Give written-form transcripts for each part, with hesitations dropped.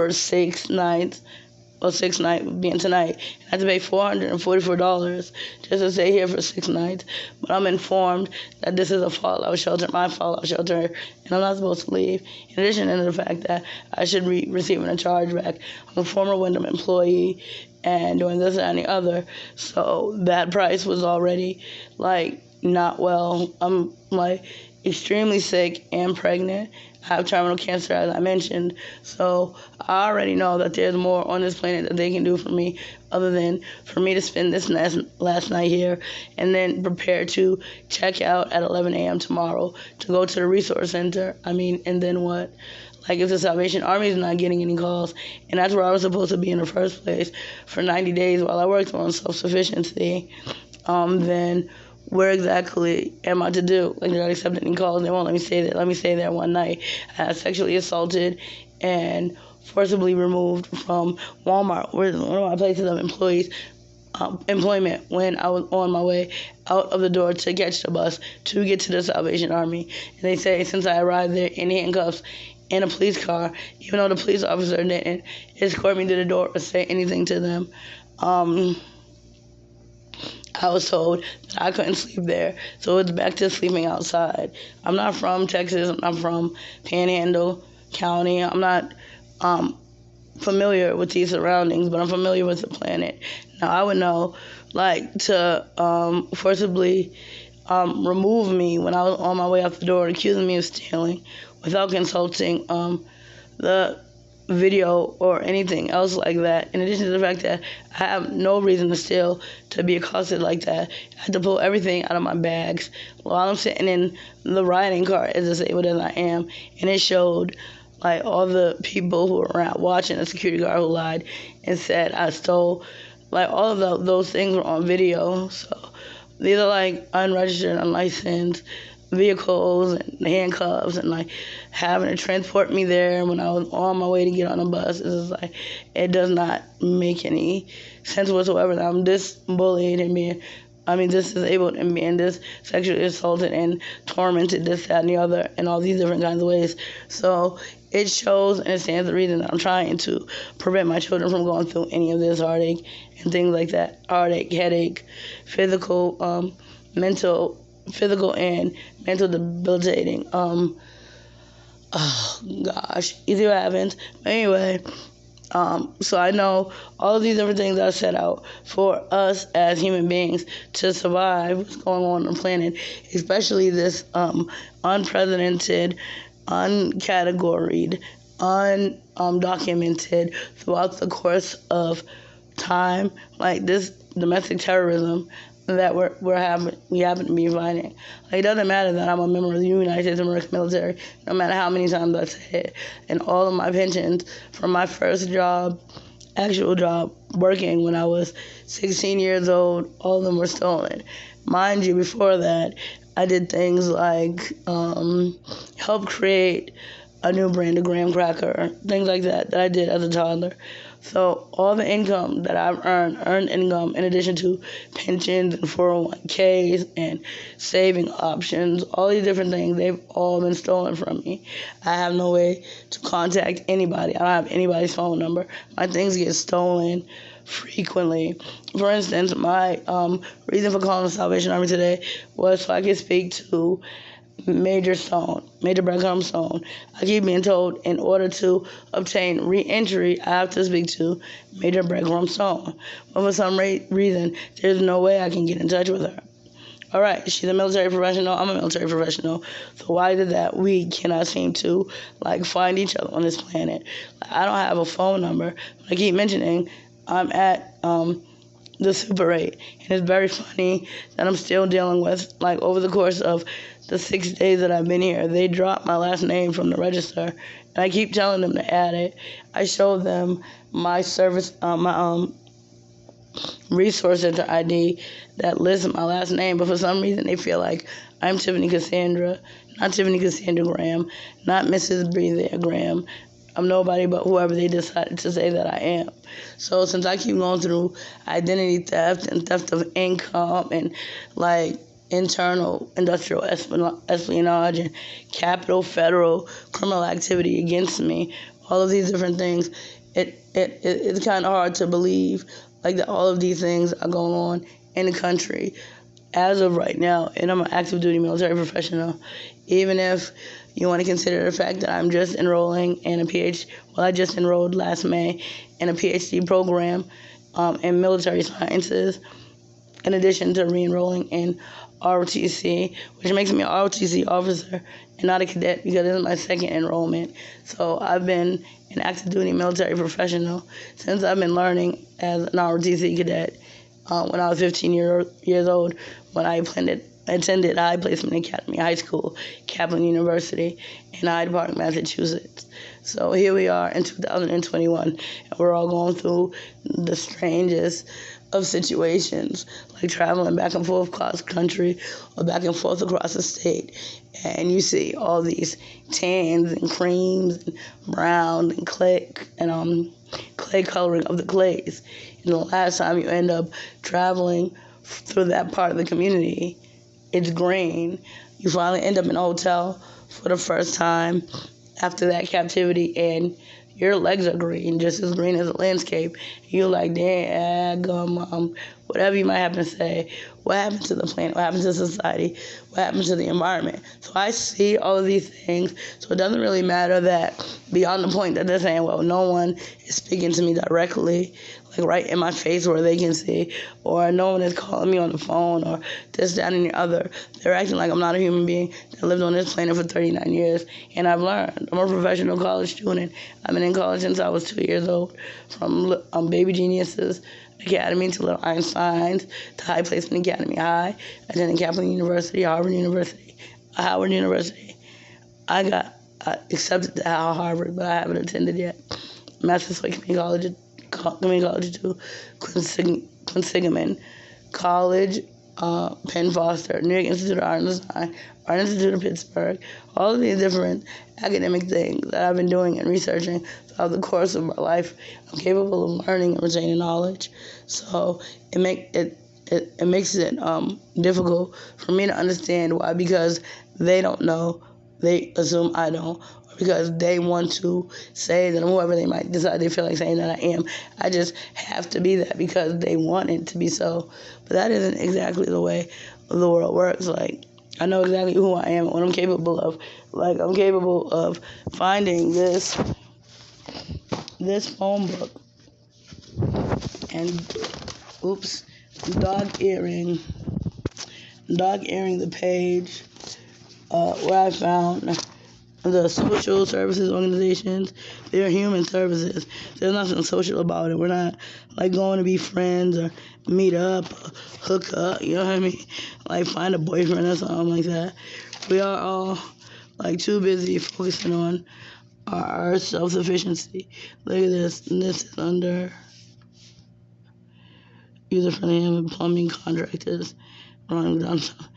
for 6 nights. Well, 6 nights being tonight. I had to pay $444 just to stay here for 6 nights. But I'm informed that this is a fallout shelter, my fallout shelter, and I'm not supposed to leave. In addition to the fact that I should be receiving a chargeback. I'm a former Wyndham employee and doing this and the other. So that price was already not well. I'm extremely sick and pregnant. I have terminal cancer, as I mentioned. So I already know that there's more on this planet that they can do for me other than for me to spend this last night here and then prepare to check out at 11 a.m. tomorrow to go to the resource center. And then what? If the Salvation Army is not getting any calls, and that's where I was supposed to be in the first place for 90 days while I worked on self-sufficiency, then where exactly am I to do? They're not accepting any calls. They won't let me stay there. Let me stay there one night. I was sexually assaulted and forcibly removed from Walmart, one of my places of employment, when I was on my way out of the door to catch the bus to get to the Salvation Army. And they say since I arrived there in handcuffs in a police car, even though the police officer didn't escort me to the door or say anything to them, I was told that I couldn't sleep there, so it's back to sleeping outside. I'm not from Texas. I'm not from Panhandle County. I'm not familiar with these surroundings, but I'm familiar with the planet. Now, I would know, to forcibly remove me when I was on my way out the door, accusing me of stealing without consulting the video or anything else like that. In addition to the fact that I have no reason to steal, to be accosted like that, I had to pull everything out of my bags while I'm sitting in the riding car, as disabled as I am, and it showed all the people who were around watching, the security guard who lied and said I stole. All of those things were on video. So these are unregistered, unlicensed vehicles and handcuffs and having to transport me there when I was on my way to get on a bus. It does not make any sense whatsoever that I'm this bullied and this disabled and being this sexually assaulted and tormented, this, that, and the other, in all these different kinds of ways. So it shows and it stands the reason that I'm trying to prevent my children from going through any of this heartache and things like that. Heartache, headache, physical and mental debilitating. Oh gosh, you see what happens. Anyway, so I know all of these different things are set out for us as human beings to survive what's going on the planet, especially this unprecedented, uncategoried, undocumented throughout the course of time, this domestic terrorism that we happen to be fighting. It doesn't matter that I'm a member of the United States American military, no matter how many times I say it. And all of my pensions from my first job, actual job, working when I was 16 years old, all of them were stolen. Mind you, before that, I did things help create a new brand of graham cracker, things like that I did as a toddler. So all the income that I've earned income in addition to pensions and 401ks and saving options, all these different things, they've all been stolen from me. I have no way to contact anybody. I don't have anybody's phone number. My things get stolen frequently. For instance, my reason for calling the Salvation Army today was so I could speak to Major Breckham Stone. I keep being told in order to obtain re-entry, I have to speak to Major Breckham Stone. But for some reason, there's no way I can get in touch with her. All right, she's a military professional. I'm a military professional. So why is it that we cannot seem to find each other on this planet? I don't have a phone number. I keep mentioning I'm at the Super 8, and it's very funny that I'm still dealing with over the course of the 6 days that I've been here, they dropped my last name from the register, and I keep telling them to add it. I showed them my resource center ID that lists my last name, but for some reason they feel like I'm Tiffany Cassandra, not Tiffany Cassandra Graham, not Mrs. Breathe Graham. I'm nobody but whoever they decided to say that I am. So since I keep going through identity theft and theft of income and internal industrial espionage and capital federal criminal activity against me all of these different things, it's kind of hard to believe like that all of these things are going on in the country as of right now. And I'm an active duty military professional. Even if you want to consider the fact that I'm just enrolling in a PhD, well, I just enrolled last May in a PhD program in military sciences, in addition to re-enrolling in ROTC, which makes me an ROTC officer and not a cadet because this is my second enrollment. So I've been an active duty military professional since I've been learning as an ROTC cadet when I was 15 years old, when I attended High Placement Academy High School, Kaplan University in Hyde Park, Massachusetts. So here we are in 2021, and we're all going through the strangest of situations, like traveling back and forth across the country or back and forth across the state. And you see all these tans and creams and brown and clay coloring of the clays. And the last time you end up traveling through that part of the community, it's green. You finally end up in a hotel for the first time after that captivity, and your legs are green, just as green as the landscape. You're like, damn, whatever you might happen to say. What happened to the planet? What happened to society? What happened to the environment? So I see all of these things. So it doesn't really matter that beyond the point that they're saying, well, no one is speaking to me directly, like right in my face where they can see, or no one is calling me on the phone, or this, that, and the other. They're acting like I'm not a human being that lived on this planet for 39 years, and I've learned. I'm a professional college student. I've been in college since I was 2 years old, from Baby Geniuses Academy to Little Einsteins to High Placement Academy High. I attended Kaplan University, Howard University. I got accepted to Harvard, but I haven't attended yet. Massachusetts Community College to Quinsigamond College, Penn Foster, New York Institute of Art and Design, Art Institute of Pittsburgh, all of these different academic things that I've been doing and researching throughout the course of my life. I'm capable of learning and retaining knowledge, so it makes it difficult for me to understand why, because they don't know, they assume I don't, or because they want to say that I'm whoever they might decide they feel like saying that I am. I just have to be that because they want it to be so. But that isn't exactly the way the world works. Like, I know exactly who I am and what I'm capable of. Like, I'm capable of finding this phone book and, dog earring the page where I found the social services organizations. They're human services. There's nothing social about it. We're not like going to be friends or meet up, or hook up, you know what I mean? Like find a boyfriend or something like that. We are all like too busy focusing on our self-sufficiency. Look at this. This is under user-friendly and plumbing contractors running downtown.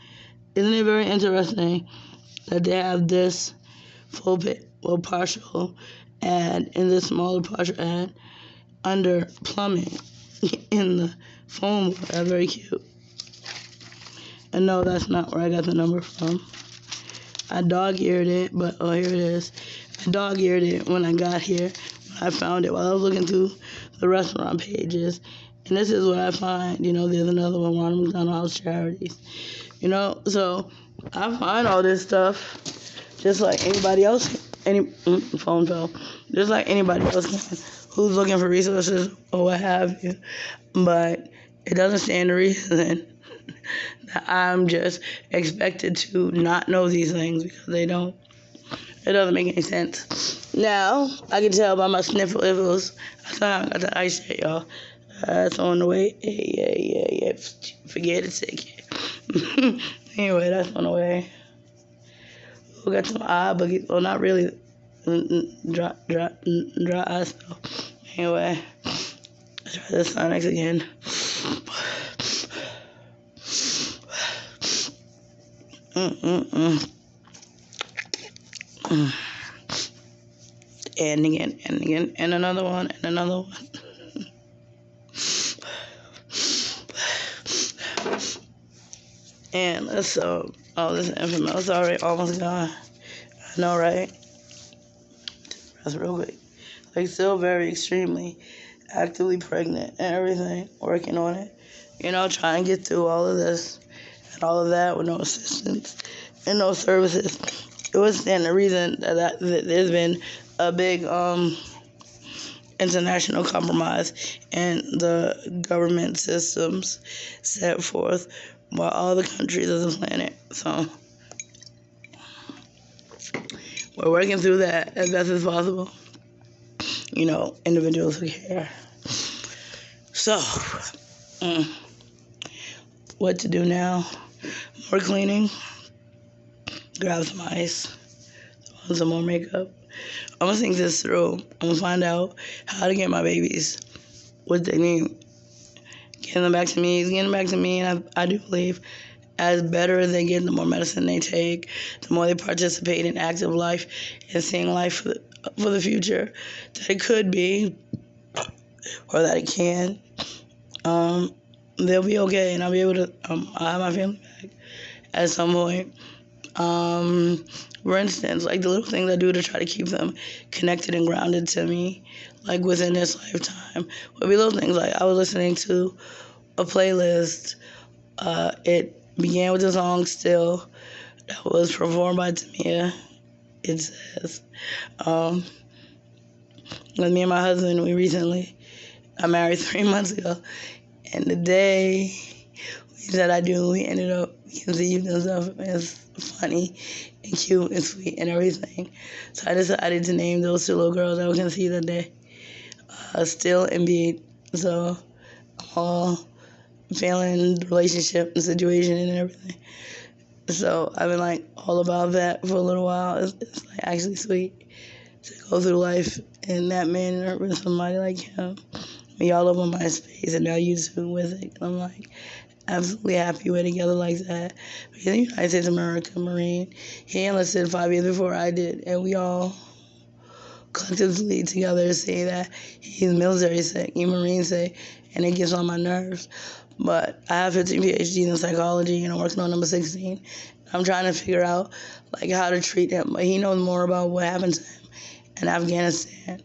Isn't it very interesting that they have this partial ad and this smaller partial ad under plumbing in the phone book? That's very cute. And no, that's not where I got the number from. I dog-eared it, but here it is. I dog-eared it when I got here. I found it while I was looking through the restaurant pages. And this is what I find. There's another one, Ronald McDonald House Charities. So I find all this stuff just like anybody else. Phone fell. Just like anybody else can, who's looking for resources or what have you. But it doesn't stand to reason that I'm just expected to not know these things because they don't. It doesn't make any sense. Now, I can tell by my sniffles. I thought I got the ice yet, y'all. That's on the way. Yeah. Forget it, sick. Anyway, that's on the way. We got some eye boogies. Well, not really dry eyes, though. Anyway, let's try this Sonics again. And again, and another one, and another one. And let's this infamous already almost gone. I know, right? That's real quick. like still very extremely actively pregnant and everything, working on it. Trying to get through all of this and all of that with no assistance and no services. It was stand the reason that there's been a big international compromise in the government systems set forth by all the countries of the planet. So we're working through that as best as possible. Individuals who care. So, what to do now? More cleaning. Grab some ice. Some more makeup. I'm going to think this through. I'm going to find out how to get my babies what they need. Getting them back to me, and I do believe as better they get, the more medicine they take, the more they participate in active life and seeing life for the future that it could be or that it can. They'll be okay, and I'll be able to. I'll have my family back at some point. For instance, like the little things I do to try to keep them connected and grounded to me, like within this lifetime, would be little things like I was listening to a playlist. It began with the song "Still" that was performed by Tamia. It says, with me and my husband, I married 3 months ago, and the day we said I do, we ended up conceived and stuff. It's funny and cute and sweet and everything. So I decided to name those 2 little girls that were conceived that day, Still and Beat. So I'm all feeling the relationship and situation and everything. So I've been like all about that for a little while. It's like actually sweet to go through life in that manner with somebody like him. Me all over my space and now YouTube with it. And I'm like absolutely happy we're together like that. Because the United States of America Marine, he enlisted 5 years before I did, and we all collectively together say that he's military sick, he's Marine sick, and it gets on my nerves. But I have 15 PhDs in psychology, and I'm working on number 16. I'm trying to figure out like how to treat him, but he knows more about what happened to him in Afghanistan.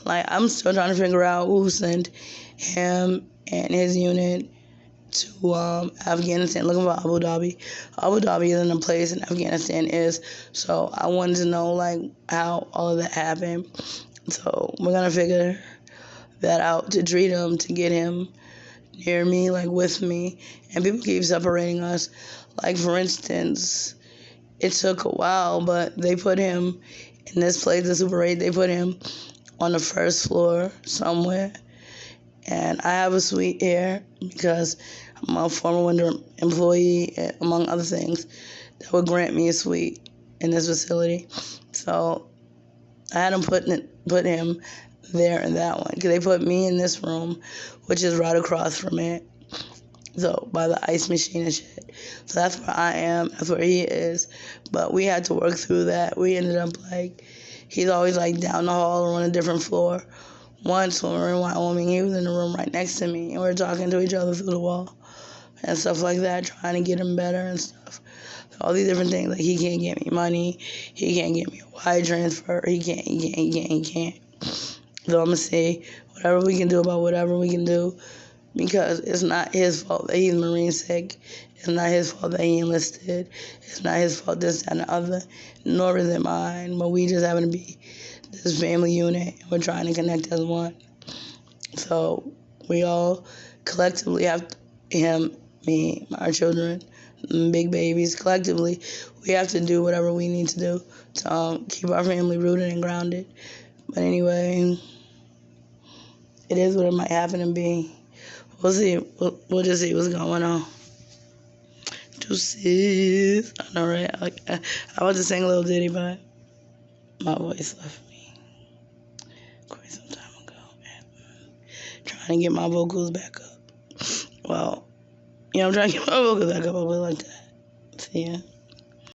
Like I'm still trying to figure out who sent him and his unit to Afghanistan looking for Abu Dhabi. Abu Dhabi isn't a place, and Afghanistan is. So I wanted to know like how all of that happened. So we're gonna figure that out to treat him, to get him near me, like with me. And people keep separating us. Like for instance, it took a while, but they put him in this place, the Super 8. They put him on the first floor somewhere. And I have a suite here because I'm a former winter employee, among other things, that would grant me a suite in this facility. So I had them put him there in that one because they put me in this room, which is right across from it. So by the ice machine and shit. So that's where I am. That's where he is. But we had to work through that. We ended up like, he's always like down the hall or on a different floor. Once when we were in Wyoming, he was in the room right next to me, and we were talking to each other through the wall and stuff like that, trying to get him better and stuff. So all these different things, like he can't get me money, he can't get me a wire transfer, he can't. So I'm gonna say whatever we can do about whatever we can do, because it's not his fault that he's Marine sick. It's not his fault that he enlisted. It's not his fault this, that, and the other, nor is it mine. But we just happen to be this family unit, and we're trying to connect as one. So we all collectively have him, me, our children, big babies. Collectively, we have to do whatever we need to do to keep our family rooted and grounded. But anyway, it is what it might happen to be. We'll see. We'll just see what's going on. Deuces. I know, right? I was to sing a little ditty, but my voice left me quite some time ago. Trying to get my vocals back up. Well, I'm trying to get my vocals back up. I'll be like that. See ya.